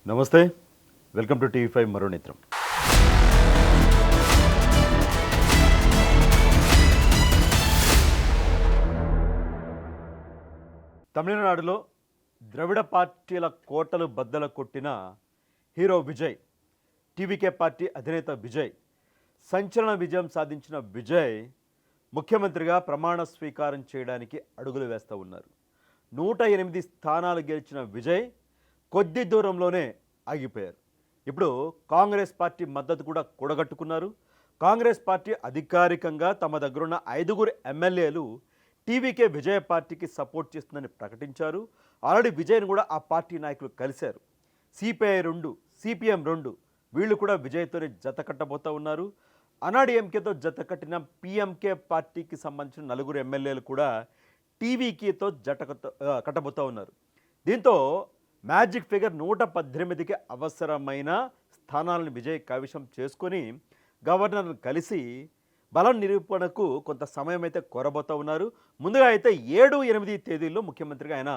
నమస్తే, welcome to TV5 మరో నేత్రం. తమిళనాడులో ద్రవిడ పార్టీల కోటలు బద్దల కొట్టిన హీరో విజయ్, టీవీకే పార్టీ అధినేత విజయ్ సంచలన విజయం సాధించిన విజయ్ ముఖ్యమంత్రిగా ప్రమాణ స్వీకారం చేయడానికి అడుగులు వేస్తూ ఉన్నారు. 108 స్థానాలు గెలిచిన విజయ్ కొద్ది దూరంలోనే ఆగిపోయారు. ఇప్పుడు కాంగ్రెస్ పార్టీ మద్దతు కూడా కూడగట్టుకున్నారు. కాంగ్రెస్ పార్టీ అధికారికంగా తమ దగ్గరున్న 5 ఎమ్మెల్యేలు టీవీకే విజయ్ పార్టీకి సపోర్ట్ చేస్తుందని ప్రకటించారు. ఆల్రెడీ విజయ్ను కూడా ఆ పార్టీ నాయకులు కలిశారు. సిపిఐ 2, సిపిఎం 2 వీళ్ళు కూడా విజయ్తోనే జత కట్టబోతూ ఉన్నారు. అన్నాడీఎంకేతో జత కట్టిన పిఎంకే పార్టీకి సంబంధించిన 4 ఎమ్మెల్యేలు కూడా టీవీకేతో జత కట్టబోతూ ఉన్నారు. దీంతో మ్యాజిక్ ఫిగర్ 118కి అవసరమైన స్థానాలను విజయ్ కైవశం చేసుకొని గవర్నర్ను కలిసి బలం నిరూపణకు కొంత సమయం అయితే కోరబోతూ ఉన్నారు. ముందుగా అయితే 7, 8 తేదీల్లో ముఖ్యమంత్రిగా ఆయన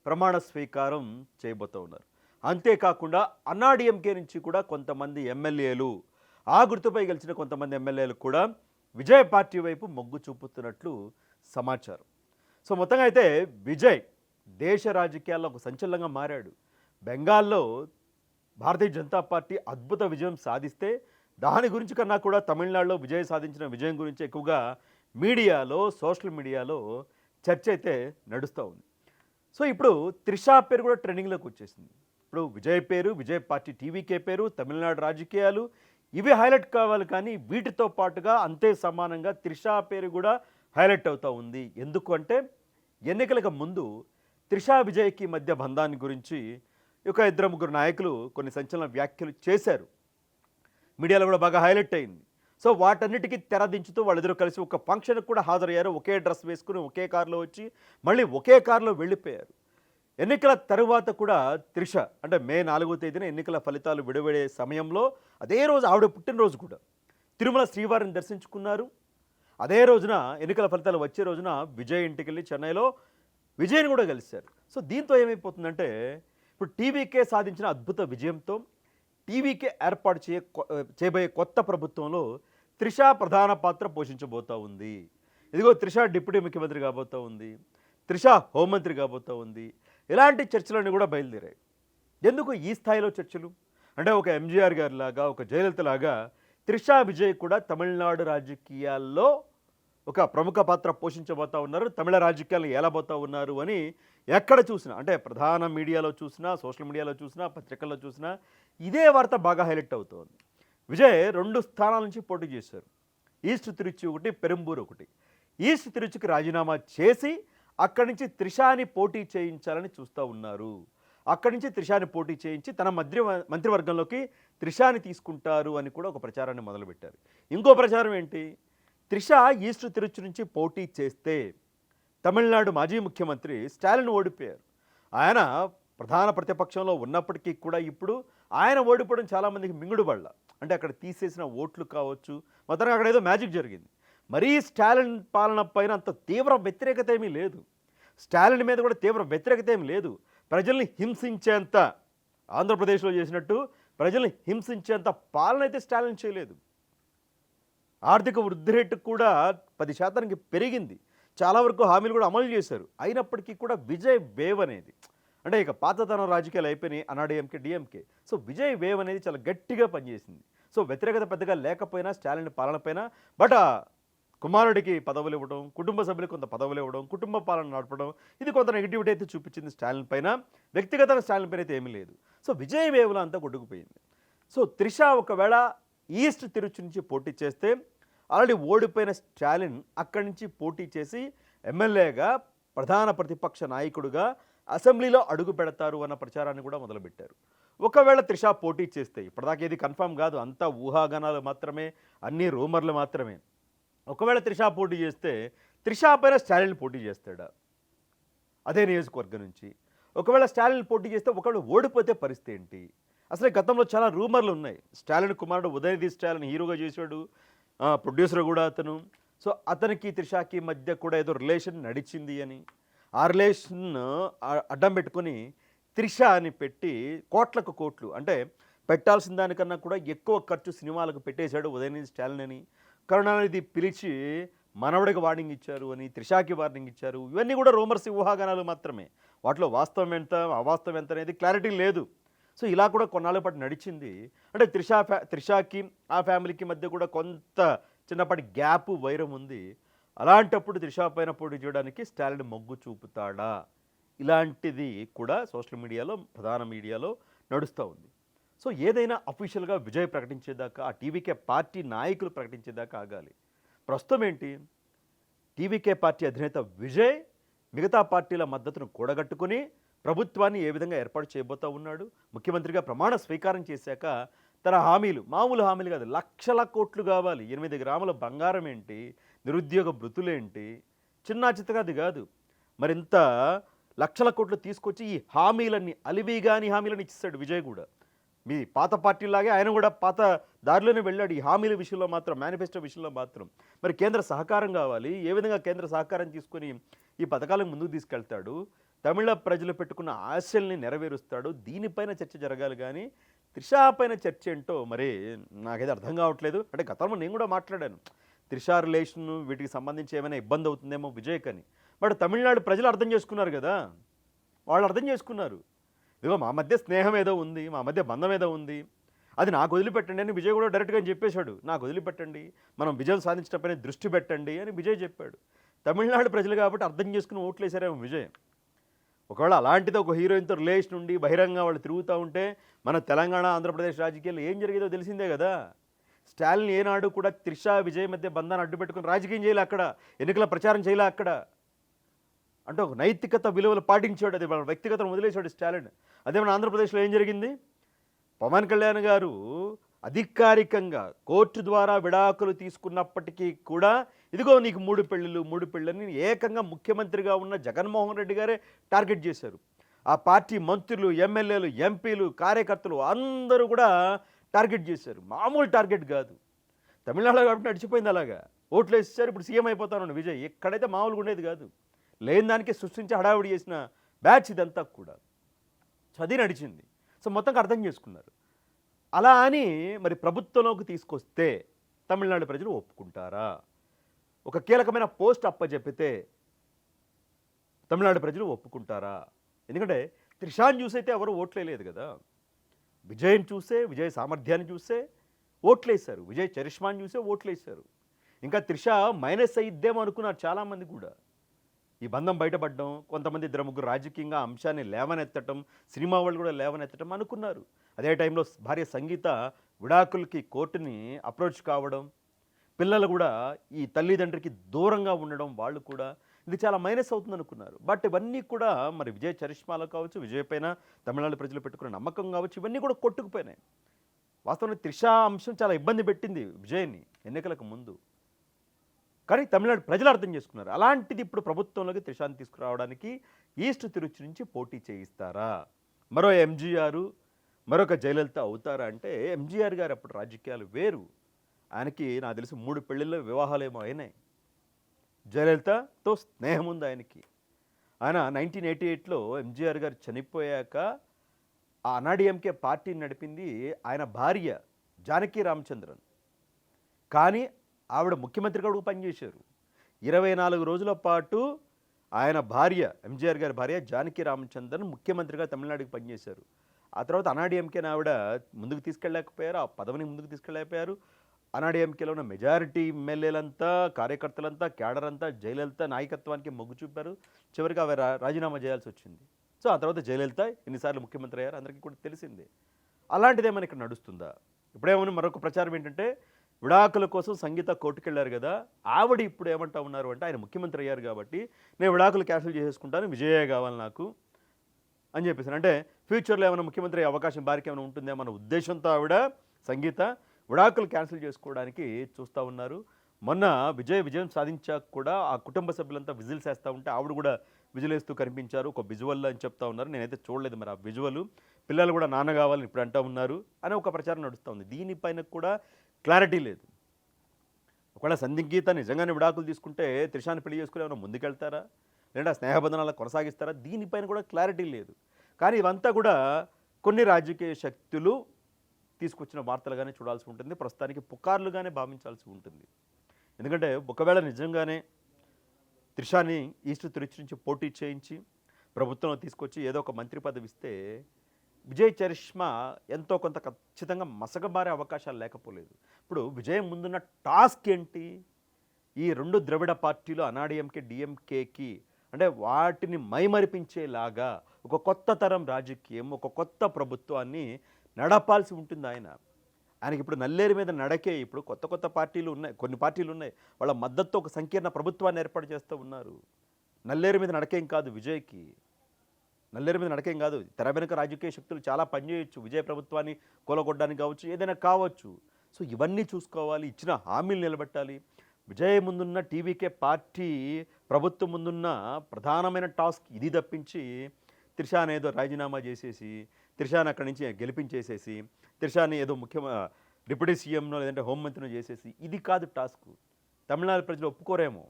ప్రమాణ స్వీకారం చేయబోతూ ఉన్నారు. అంతేకాకుండా అన్నాడీఎంకే నుంచి కూడా కొంతమంది ఎమ్మెల్యేలు, ఆ గుర్తుపై గెలిచిన కొంతమంది ఎమ్మెల్యేలు కూడా విజయ్ పార్టీ వైపు మొగ్గు చూపుతున్నట్లు సమాచారం. సో మొత్తంగా అయితే విజయ్ దేశ రాజకీయాల్లో ఒక సంచలనంగా మారాడు. బెంగాల్లో భారతీయ జనతా పార్టీ అద్భుత విజయం సాధిస్తే దాని గురించి కన్నా కూడా తమిళనాడులో విజయ్ సాధించిన విజయం గురించి ఎక్కువగా మీడియాలో, సోషల్ మీడియాలో చర్చ అయితే నడుస్తూ ఉంది. సో ఇప్పుడు త్రిషా పేరు కూడా ట్రెండింగ్లోకి వచ్చేసింది. ఇప్పుడు విజయ్ పేరు, విజయ్ పార్టీ టీవీకే పేరు, తమిళనాడు రాజకీయాలు ఇవి హైలైట్ కావాలి. కానీ వీటితో పాటుగా అంతే సమానంగా త్రిషా పేరు కూడా హైలైట్ అవుతూ ఉంది. ఎందుకు అంటే ఎన్నికలకు ముందు త్రిషా విజయ్కి మధ్య బంధాన్ని గురించి ఒక 2-3 నాయకులు కొన్ని సంచలన వ్యాఖ్యలు చేశారు. మీడియాలో కూడా బాగా హైలైట్ అయింది. సో వాటన్నిటికీ తెరదించుతూ వాళ్ళిద్దరూ కలిసి ఒక ఫంక్షన్కి కూడా హాజరయ్యారు. ఒకే డ్రెస్ వేసుకుని ఒకే కారులో వచ్చి మళ్ళీ ఒకే కారులో వెళ్ళిపోయారు. ఎన్నికల తరువాత కూడా త్రిష అంటే మే 4వ తేదీన ఎన్నికల ఫలితాలు విడువడే సమయంలో అదే రోజు ఆవిడ పుట్టినరోజు కూడా తిరుమల శ్రీవారిని దర్శించుకున్నారు. అదే రోజున ఎన్నికల ఫలితాలు వచ్చే రోజున విజయ్ ఇంటికి వెళ్ళి చెన్నైలో విజయ్ని కూడా కలిశారు. సో దీంతో ఏమైపోతుందంటే ఇప్పుడు టీవీకే సాధించిన అద్భుత విజయంతో టీవీకే ఏర్పాటు చేయబోయే కొత్త ప్రభుత్వంలో త్రిష ప్రధాన పాత్ర పోషించబోతూ ఉంది. ఇదిగో త్రిష డిప్యూటీ ముఖ్యమంత్రి కాబోతూ ఉంది, త్రిష హోంమంత్రి కాబోతూ ఉంది. ఇలాంటి చర్చలన్నీ కూడా బయలుదేరాయి. ఎందుకు ఈ స్థాయిలో చర్చలు అంటే ఒక ఎంజీఆర్ గారి లాగా, ఒక జయలలిత లాగా త్రిషా విజయ్ కూడా తమిళనాడు రాజకీయాల్లో ఒక ప్రముఖ పాత్ర పోషించబోతూ ఉన్నారు, తమిళ రాజకీయాలను ఏలబోతూ ఉన్నారు అని ఎక్కడ చూసినా అంటే ప్రధాన మీడియాలో చూసినా, సోషల్ మీడియాలో చూసినా, పత్రికల్లో చూసినా ఇదే వార్త బాగా హైలైట్ అవుతోంది. విజయ్ 2 స్థానాల నుంచి పోటీ చేశారు. ఈస్ట్ తిరుచి ఒకటి, పెరంబూర్ ఒకటి. ఈస్ట్ తిరుచికి రాజీనామా చేసి అక్కడి నుంచి త్రిషాని పోటీ చేయించాలని చూస్తూ ఉన్నారు. అక్కడి నుంచి త్రిషాని పోటీ చేయించి తన మంత్రివర్గంలోకి త్రిషాని తీసుకుంటారు అని కూడా ఒక ప్రచారాన్ని మొదలుపెట్టారు. ఇంకో ప్రచారం ఏంటి, త్రిష ఈస్ట్ తిరుచి నుంచి పోటీ చేస్తే తమిళనాడు మాజీ ముఖ్యమంత్రి స్టాలిన్ ఓడిపోయారు. ఆయన ప్రధాన ప్రతిపక్షంలో ఉన్నప్పటికీ కూడా ఇప్పుడు ఆయన ఓడిపోవడం చాలామందికి మింగుడు పడల. అంటే అక్కడ తీసేసిన ఓట్లు కావచ్చు, మొత్తంగా అక్కడ ఏదో మ్యాజిక్ జరిగింది. మరీ స్టాలిన్ పాలన పైన అంత తీవ్ర వ్యతిరేకత ఏమీ లేదు, స్టాలిన్ మీద కూడా తీవ్ర వ్యతిరేకత ఏమీ లేదు. ప్రజల్ని హింసించేంత ఆంధ్రప్రదేశ్లో చేసినట్టు ప్రజల్ని హింసించేంత పాలన అయితే స్టాలిన్ చేయలేదు. ఆర్థిక వృద్ధి రేటు కూడా 10% పెరిగింది. చాలా వరకు హామీలు కూడా అమలు చేశారు. అయినప్పటికీ కూడా విజయ్ వేవ్ అనేది అంటే ఇక పాతతనం రాజకీయాలు అయిపోయినాయి అన్నాడీఎంకే, డిఎంకే. సో విజయ్ వేవ్ అనేది చాలా గట్టిగా పనిచేసింది. సో వ్యతిరేకత పెద్దగా లేకపోయినా స్టాలిన్ పాలన పైన, బట్ కుమారుడికి పదవులు ఇవ్వడం, కుటుంబ సభ్యులకు కొంత పదవులు ఇవ్వడం, కుటుంబ పాలన నడపడం, ఇది కొంత నెగిటివిటీ అయితే చూపించింది స్టాలిన్ పైన. వ్యక్తిగతంగా స్టాలిన్ పైన అయితే ఏమీ లేదు. సో విజయ్ వేవ్లో అంతా కొట్టుకుపోయింది. సో త్రిష ఒకవేళ ఈస్ట్ తిరుచి నుంచి పోటీ చేస్తే ఆల్రెడీ ఓడిపోయిన స్టాలిన్ అక్కడి నుంచి పోటీ చేసి ఎమ్మెల్యేగా, ప్రధాన ప్రతిపక్ష నాయకుడుగా అసెంబ్లీలో అడుగు పెడతారు అన్న ప్రచారాన్ని కూడా మొదలుపెట్టారు. ఒకవేళ త్రిష పోటీ చేస్తే, ఇప్పటిదాకా ఏది కన్ఫర్మ్ కాదు, అంతా ఊహాగానాలు మాత్రమే, అన్నీ రూమర్లు మాత్రమే. ఒకవేళ త్రిష పోటీ చేస్తే త్రిష పైన స్టాలిన్ పోటీ చేస్తాడా అదే నియోజకవర్గం నుంచి? ఒకవేళ స్టాలిన్ పోటీ చేస్తే ఒకవేళ ఓడిపోతే పరిస్థితి ఏంటి? అసలు గతంలో చాలా రూమర్లు ఉన్నాయి. స్టాలిన్ కుమారుడు ఉదయనిధి స్టాలిన్ హీరోగా చేశాడు, ప్రొడ్యూసర్ కూడా అతను. సో అతనికి త్రిషాకి మధ్య కూడా ఏదో రిలేషన్ నడిచింది అని, ఆ రిలేషన్ అడ్డం పెట్టుకొని త్రిష అని పెట్టి కోట్లకు కోట్లు అంటే పెట్టాల్సిన దానికన్నా కూడా ఎక్కువ ఖర్చు సినిమాలకు పెట్టేశాడు ఉదయనిధి స్టాలిన్ అని. కరుణానిధి పిలిచి మనవడికి వార్నింగ్ ఇచ్చారు అని, త్రిషాకి వార్నింగ్ ఇచ్చారు. ఇవన్నీ కూడా రూమర్స్, ఊహాగానాలు మాత్రమే. వాటిలో వాస్తవం ఎంత, అవాస్తవం ఎంత అనేది క్లారిటీ లేదు. సో ఇలా కూడా కొన్నాళ్ళ పాటు నడిచింది. అంటే త్రిషాకి ఆ ఫ్యామిలీకి మధ్య కూడా కొంత చిన్నపాటి గ్యాప్, వైరం ఉంది. అలాంటప్పుడు త్రిషా పైన పోటీ చేయడానికి స్టాలిన్ మొగ్గు చూపుతాడా? ఇలాంటిది కూడా సోషల్ మీడియాలో, ప్రధాన మీడియాలో నడుస్తూ ఉంది. సో ఏదైనా అఫీషియల్గా విజయ్ ప్రకటించేదాకా, ఆ టీవీకే పార్టీ నాయకులు ప్రకటించేదాకా ఆగాలి. ప్రస్తుతం ఏంటి, టీవీకే పార్టీ అధినేత విజయ్ మిగతా పార్టీల మద్దతును కూడగట్టుకుని ప్రభుత్వాన్ని ఏ విధంగా ఏర్పాటు చేయబోతూ ఉన్నాడు. ముఖ్యమంత్రిగా ప్రమాణ స్వీకారం చేశాక తన హామీలు, మామూలు హామీలు కాదు, లక్షల కోట్లు కావాలి. 8 గ్రాముల బంగారం ఏంటి, నిరుద్యోగ భృతులేంటి, చిన్నా చిత్తగాది కాదు. మరింత లక్షల కోట్లు తీసుకొచ్చి ఈ హామీలన్నీ, అలివిగాని హామీలను ఇచ్చేస్తాడు విజయ్ కూడా. మీ పాత పార్టీలాగే ఆయన కూడా పాత దారిలోనే వెళ్ళాడు ఈ హామీల విషయంలో మాత్రం, మేనిఫెస్టో విషయంలో మాత్రం. మరి కేంద్ర సహకారం కావాలి. ఏ విధంగా కేంద్ర సహకారం తీసుకొని ఈ పథకాలను ముందుకు తీసుకెళ్తాడు, తమిళ ప్రజలు పెట్టుకున్న ఆశల్ని నెరవేరుస్తాడు, దీనిపైన చర్చ జరగాలి. కానీ త్రిషా పైన చర్చ ఏంటో మరి నాకైతే అర్థం కావట్లేదు. అంటే గతంలో నేను కూడా మాట్లాడాను, త్రిషా రిలేషన్ వీటికి సంబంధించి ఏమైనా ఇబ్బంది అవుతుందేమో విజయ్కి అని. బట్ తమిళనాడు ప్రజలు అర్థం చేసుకున్నారు కదా, వాళ్ళు అర్థం చేసుకున్నారు. ఇదిగో మా మధ్య స్నేహం ఏదో ఉంది, మా మధ్య బంధం ఏదో ఉంది, అది నాకు వదిలిపెట్టండి అని విజయ్ కూడా డైరెక్ట్గా చెప్పేశాడు. నాకు వదిలిపెట్టండి, మనం విజయం సాధించడంపైన దృష్టి పెట్టండి అని విజయ్ చెప్పాడు. తమిళనాడు ప్రజలు కాబట్టి అర్థం చేసుకుని ఓట్లు వేసారేమో విజయ్. ఒకవేళ అలాంటిది ఒక హీరోయిన్తో రిలేషన్ ఉండి బహిరంగ వాళ్ళు తిరుగుతూ ఉంటే మన తెలంగాణ, ఆంధ్రప్రదేశ్ రాజకీయాల్లో ఏం జరిగేదో తెలిసిందే కదా. స్టాలిన్ ఏనాడు కూడా త్రిషా విజయ్ మధ్య బంధాన్ని అడ్డుపెట్టుకుని రాజకీయం చేయలే, అక్కడ ఎన్నికల ప్రచారం చేయలే. అక్కడ అంటే ఒక నైతికత విలువలు పాటించాడు, అది వాళ్ళ వ్యక్తిగతను వదిలేశాడు స్టాలిన్. అదే మన ఆంధ్రప్రదేశ్లో ఏం జరిగింది, పవన్ కళ్యాణ్ గారు అధికారికంగా కోర్టు ద్వారా విడాకులు తీసుకున్నప్పటికీ కూడా ఇదిగో నీకు 3 పెళ్ళిళ్ళని ఏకంగా ముఖ్యమంత్రిగా ఉన్న జగన్మోహన్ రెడ్డి గారే టార్గెట్ చేశారు. ఆ పార్టీ మంత్రులు, ఎమ్మెల్యేలు, ఎంపీలు, కార్యకర్తలు అందరూ కూడా టార్గెట్ చేశారు. మామూలు టార్గెట్ కాదు. తమిళనాడులో కాబట్టి నడిచిపోయింది అలాగా, ఓట్లు వేసేసారు. ఇప్పుడు సీఎం అయిపోతాను విజయ్. ఎక్కడైతే మామూలుగా ఉండేది కాదు, లేని దానికి సృష్టించి హడావిడి చేసిన బ్యాచ్ ఇదంతా కూడా. చదివి నడిచింది. సో మొత్తంగా అర్థం చేసుకున్నారు. అలా అని మరి ప్రభుత్వంలోకి తీసుకొస్తే తమిళనాడు ప్రజలు ఒప్పుకుంటారా? ఒక కీలకమైన పోస్ట్ అప్పచెప్పితే తమిళనాడు ప్రజలు ఒప్పుకుంటారా? ఎందుకంటే త్రిషాని చూసైతే ఎవరు ఓట్లేదు కదా. విజయ్ని చూసే, విజయ్ సామర్థ్యాన్ని చూసే ఓట్లేశారు, విజయ్ చరిష్మాని చూసే ఓట్లేశారు. ఇంకా త్రిష మైనస్ అయిద్దేమో అనుకున్నారు చాలామంది కూడా. ఈ బంధం బయటపడడం, కొంతమంది 2-3 రాజకీయంగా అంశాన్ని లేవనెత్తటం, సినిమా వాళ్ళు కూడా లేవనెత్తటం అనుకున్నారు. అదే టైంలో భార్య సంగీత విడాకులకి కోర్టుని అప్రోచ్ కావడం, పిల్లలు కూడా ఈ తల్లిదండ్రికి దూరంగా ఉండడం, వాళ్ళు కూడా ఇది చాలా మైనస్ అవుతుంది అనుకున్నారు. బట్ ఇవన్నీ కూడా మరి విజయ్ చరిష్మాలో కావచ్చు, విజయ్ పైన తమిళనాడు ప్రజలు పెట్టుకున్న నమ్మకం కావచ్చు, ఇవన్నీ కూడా కొట్టుకుపోయినాయి. వాస్తవానికి త్రిష అంశం చాలా ఇబ్బంది పెట్టింది విజయ్ని ఎన్నికలకు ముందు. కానీ తమిళనాడు ప్రజలు అర్థం చేసుకున్నారు. అలాంటిది ఇప్పుడు ప్రభుత్వంలోకి త్రిషాని తీసుకురావడానికి ఈస్ట్ తిరుచి నుంచి పోటీ చేయిస్తారా? మరో ఎంజీఆర్, మరొక జయలలిత అవుతారా అంటే, ఎంజీఆర్ గారు అప్పుడు రాజకీయాలు వేరు. ఆయనకి నాకు తెలిసి 3 పెళ్ళిళ్ళ వివాహాలేమో అయినాయి. జయలలితతో స్నేహం ఉంది ఆయనకి. ఆయన 1988లో ఎంజీఆర్ గారు చనిపోయాక ఆ అన్నాడీఎంకే పార్టీని నడిపింది ఆయన భార్య జానకి రామచంద్రన్. కానీ ఆవిడ ముఖ్యమంత్రిగా కూడా పనిచేశారు. 24 రోజుల పాటు ఆయన భార్య, ఎంజీఆర్ గారి భార్య జానకి రామచంద్రన్ ముఖ్యమంత్రిగా తమిళనాడుకి పనిచేశారు. ఆ తర్వాత అన్నాడీఎంకేని ఆవిడ ముందుకు తీసుకెళ్ళలేకపోయారు, ఆ పదవిని ముందుకు తీసుకెళ్ళలేకపోయారు. అన్నాడీఎంకేలో ఉన్న మెజారిటీ ఎమ్మెల్యేలంతా, కార్యకర్తలంతా, క్యాడర్ అంతా జయలలిత నాయకత్వానికి మొగ్గు చూపారు. చివరికి ఆవిడ రాజీనామా చేయాల్సి వచ్చింది. సో ఆ తర్వాత జయలలిత ఎన్నిసార్లు ముఖ్యమంత్రి అయ్యారు అందరికీ కూడా తెలిసిందే. అలాంటిదేమైనా ఇక్కడ నడుస్తుందా? ఇప్పుడేమన్నా మరొక ప్రచారం ఏంటంటే, విడాకుల కోసం సంగీత కోర్టుకెళ్ళారు కదా, ఆవిడ ఇప్పుడు ఏమంటా ఉన్నారు అంటే, ఆయన ముఖ్యమంత్రి అయ్యారు కాబట్టి నేను విడాకులు క్యాన్సిల్ చేసేసుకుంటాను, విజయే కావాలి నాకు అని చెప్పేసి. అంటే ఫ్యూచర్లో ఏమైనా ముఖ్యమంత్రి అయ్యే అవకాశం భార్యకి ఏమైనా ఉంటుందేమన్న ఉద్దేశంతో ఆవిడ సంగీత విడాకులు క్యాన్సిల్ చేసుకోవడానికి చూస్తూ ఉన్నారు. మొన్న విజయం సాధించాక కూడా ఆ కుటుంబ సభ్యులంతా విజిల్స్ వేస్తూ ఉంటే ఆవిడ కూడా విజిలేస్తూ కనిపించారు, ఒక విజువల్ అని చెప్తా ఉన్నారు. నేనైతే చూడలేదు మరి ఆ విజువల్. పిల్లలు కూడా నాన్న కావాలని ఇప్పుడు అంటూ ఉన్నారు అని ఒక ప్రచారం నడుస్తూ ఉంది. దీనిపైన కూడా క్లారిటీ లేదు. ఒకవేళ సంగీత నిజంగానే విడాకులు తీసుకుంటే త్రిషాని పెళ్లి చేసుకుని ఏమైనా ముందుకెళ్తారా, లేదా స్నేహబంధనాలు కొనసాగిస్తారా, దీనిపైన కూడా క్లారిటీ లేదు. కానీ ఇవంతా కూడా కొన్ని రాజకీయ శక్తులు తీసుకొచ్చిన వార్తలుగానే చూడాల్సి ఉంటుంది, ప్రస్తుతానికి పుకార్లుగానే భావించాల్సి ఉంటుంది. ఎందుకంటే ఒకవేళ నిజంగానే త్రిషాని ఈస్ట్ తిరుచి నుంచి పోటీ చేయించి ప్రభుత్వంలో తీసుకొచ్చి ఏదో ఒక మంత్రి పదవి ఇస్తే విజయ్ చరిష్మా ఎంతో కొంత ఖచ్చితంగా మసకబారే అవకాశాలు లేకపోలేదు. ఇప్పుడు విజయ్ ముందున్న టాస్క్ ఏంటి? ఈ రెండు ద్రవిడ పార్టీలు అన్నాడీఎంకే డిఎంకేకి అంటే వాటిని మైమరిపించేలాగా ఒక కొత్త తరం రాజకీయం, ఒక కొత్త ప్రభుత్వాన్ని నడపాల్సి ఉంటుంది ఆయనకి ఇప్పుడు నల్లేరు మీద నడకే. ఇప్పుడు కొత్త కొత్త పార్టీలు ఉన్నాయి, కొన్ని పార్టీలు ఉన్నాయి, వాళ్ళ మద్దతుతో ఒక సంకీర్ణ ప్రభుత్వాన్ని ఏర్పాటు చేస్తూ ఉన్నారు. నల్లేరు మీద నడకేం కాదు విజయ్కి, నల్లేరు మీద నడకేం కాదు. తెర వెనుక రాజకీయ శక్తులు చాలా పనిచేయొచ్చు, విజయ్ ప్రభుత్వాన్ని కూలగొట్టడానికి కావచ్చు, ఏదైనా కావచ్చు. సో ఇవన్నీ చూసుకోవాలి, ఇచ్చిన హామీలు నిలబెట్టాలి. విజయ్ ముందున్న టీవీకే పార్టీ ప్రభుత్వం ముందున్న ప్రధానమైన టాస్క్ ఇది తప్పించి త్రిషాని ఏదో రాజీనామా చేసేసి త్రిషాని అక్కడి నుంచి గెలిపించేసేసి త్రిషాని ఏదో డిప్యూటీ సీఎంనో లేదంటే హోంమంత్రినో చేసేసి ఇది కాదు టాస్క్. తమిళనాడు ప్రజలు ఒప్పుకోరేమో,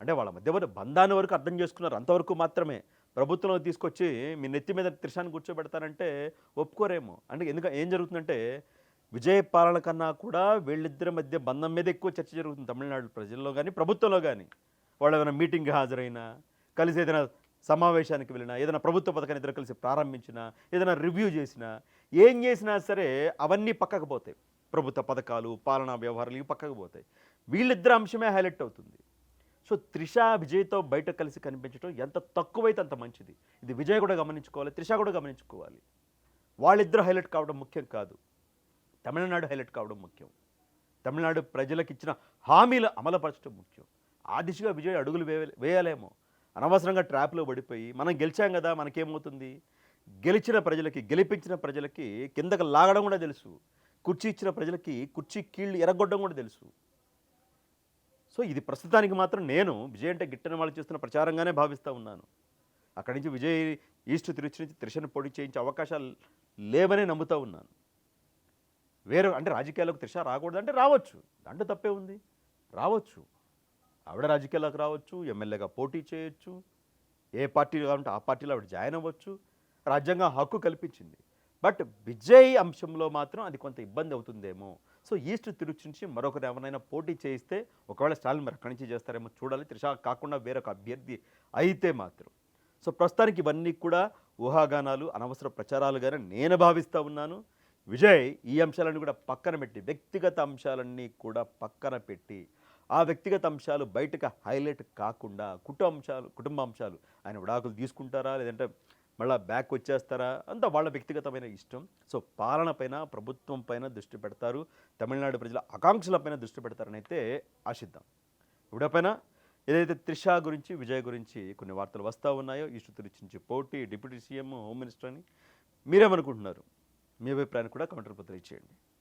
అంటే వాళ్ళ మధ్య బంధాన్ని వరకు అర్థం చేసుకున్నారు, అంతవరకు మాత్రమే. ప్రభుత్వంలో తీసుకొచ్చి మీ నెత్తి మీద త్రిషాన్ని కూర్చోబెడతానంటే ఒప్పుకోరేమో. అంటే ఏం జరుగుతుందంటే విజయ్ పాలన కన్నా కూడా వీళ్ళిద్దరి మధ్య బంధం మీద ఎక్కువ చర్చ జరుగుతుంది తమిళనాడు ప్రజల్లో కానీ ప్రభుత్వంలో కానీ. వాళ్ళు ఏదైనా మీటింగ్కి హాజరైనా, కలిసి ఏదైనా సమావేశానికి వెళ్ళినా, ఏదైనా ప్రభుత్వ పథకాన్ని ఇద్దరు కలిసి ప్రారంభించినా, ఏదైనా రివ్యూ చేసినా, ఏం చేసినా సరే అవన్నీ పక్కకు పోతాయి. ప్రభుత్వ పథకాలు, పాలనా వ్యవహారాలు ఇవి పక్కకు పోతాయి. వీళ్ళిద్దరు అంశమే హైలైట్ అవుతుంది. సో త్రిష విజయ్తో బయట కలిసి కనిపించడం ఎంత తక్కువైతే అంత మంచిది. ఇది విజయ్ కూడా గమనించుకోవాలి, త్రిష కూడా గమనించుకోవాలి. వాళ్ళిద్దరు హైలైట్ కావడం ముఖ్యం కాదు, తమిళనాడు హైలైట్ కావడం ముఖ్యం. తమిళనాడు ప్రజలకు ఇచ్చిన హామీలు అమలుపరచడం ముఖ్యం. ఆ దిశగా విజయ్ అడుగులు వేయాలేమో. అనవసరంగా ట్రాప్లో పడిపోయి మనం గెలిచాం కదా మనకేమవుతుంది, గెలిపించిన ప్రజలకి కిందకు లాగడం కూడా తెలుసు, కుర్చీ ఇచ్చిన ప్రజలకి కుర్చీ కీళ్ళు ఎరగొట్టడం కూడా తెలుసు. సో ఇది ప్రస్తుతానికి మాత్రం నేను విజయ్ అంటే గిట్టని వాళ్ళు చేస్తున్న ప్రచారంగానే భావిస్తూ ఉన్నాను. అక్కడి నుంచి విజయ్ ఈస్ట్ తిరుచి నుంచి త్రిషను పోటీ చేయించే అవకాశాలు లేవనే నమ్ముతూ ఉన్నాను. అంటే రాజకీయాలకు త్రిష రాకూడదు అంటే రావచ్చు, దాంట్లో తప్పే ఉంది, రావచ్చు. ఆవిడ రాజకీయాలకు రావచ్చు, ఎమ్మెల్యేగా పోటీ చేయొచ్చు, ఏ పార్టీలో కావాలంటే ఆ పార్టీలో ఆవిడ జాయిన్ అవ్వచ్చు, రాజ్యాంగం హక్కు కల్పించింది. బట్ విజయ్ అంశంలో మాత్రం అది కొంత ఇబ్బంది అవుతుందేమో. సో ఈస్ట్ తిరుచి నుంచి మరొకరు ఎవరైనా పోటీ చేయిస్తే, ఒకవేళ స్టాలిన్ మరి అక్కడి నుంచి చేస్తారేమో చూడాలి. త్రిష కాకుండా వేరొక అభ్యర్థి అయితే మాత్రం. సో ప్రస్తుతానికి ఇవన్నీ కూడా ఊహాగానాలు, అనవసర ప్రచారాలుగానే నేను భావిస్తూ ఉన్నాను. విజయ్ ఈ అంశాలను కూడా పక్కన పెట్టి, వ్యక్తిగత అంశాలన్నీ కూడా పక్కన పెట్టి, ఆ వ్యక్తిగత అంశాలు బయటకు హైలైట్ కాకుండా కుటుంబ అంశాలు, ఆయన విడాకులు తీసుకుంటారా లేదంటే మళ్ళీ బ్యాక్ వచ్చేస్తారా, అంతా వాళ్ళ వ్యక్తిగతమైన ఇష్టం. సో పాలన పైన, ప్రభుత్వం పైన దృష్టి పెడతారు, తమిళనాడు ప్రజల ఆకాంక్షలపైన దృష్టి పెడతారని అయితే ఆశిద్దాం. ఇవిడపైన ఏదైతే త్రిష గురించి, విజయ్ గురించి కొన్ని వార్తలు వస్తూ ఉన్నాయో, ఈస్ట్ తిరుచి నుంచి పోటీ, డిప్యూటీ సీఎం, హోమ్ మినిస్టర్ అని, మీరేమనుకుంటున్నారు? మీ అభిప్రాయాన్ని కూడా కామెంట్ రూపంలో ఇచ్చేయండి.